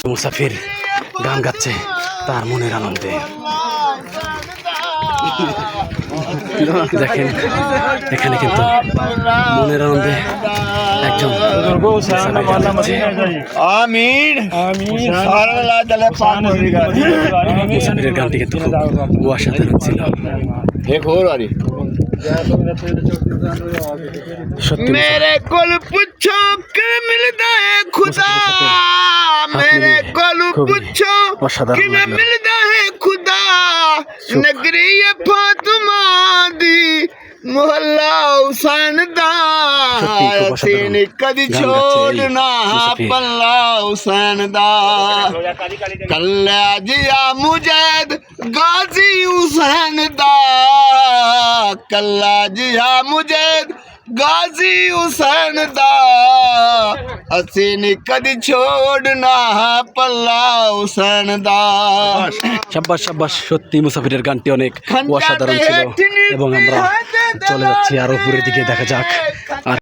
মুসাফির গান গাচ্ছে তার মনের আনন্দে। দেখেন এখানে কিন্তু মনের আনন্দে একজন মুসাফিরের গানটি কিন্তু খুব অসাধারণ ছিল। मेरे कोल पूछो कि मिलता है खुदा, मेरे कोल पूछो कि मिलता है खुदा, नगरी फातिमा दी मोहल्ला हुसैन दा, सीन कदी छोड़ना पल्ला हुसैन दा, कल्ला जिया मुजैद गाजी हुसैन दा, कल्ला जिया मुजैद गाजी हुसैन दा, असीन कदी छोड़ना पल्ला हुसैन दा। শাবাশ শাবাশ, সত্যি মুসাফিরের গানটি অনেক অসাধারণ ছিল এবং আমরা চলে যাচ্ছি আরো উপরের দিকে, দেখা যাক আর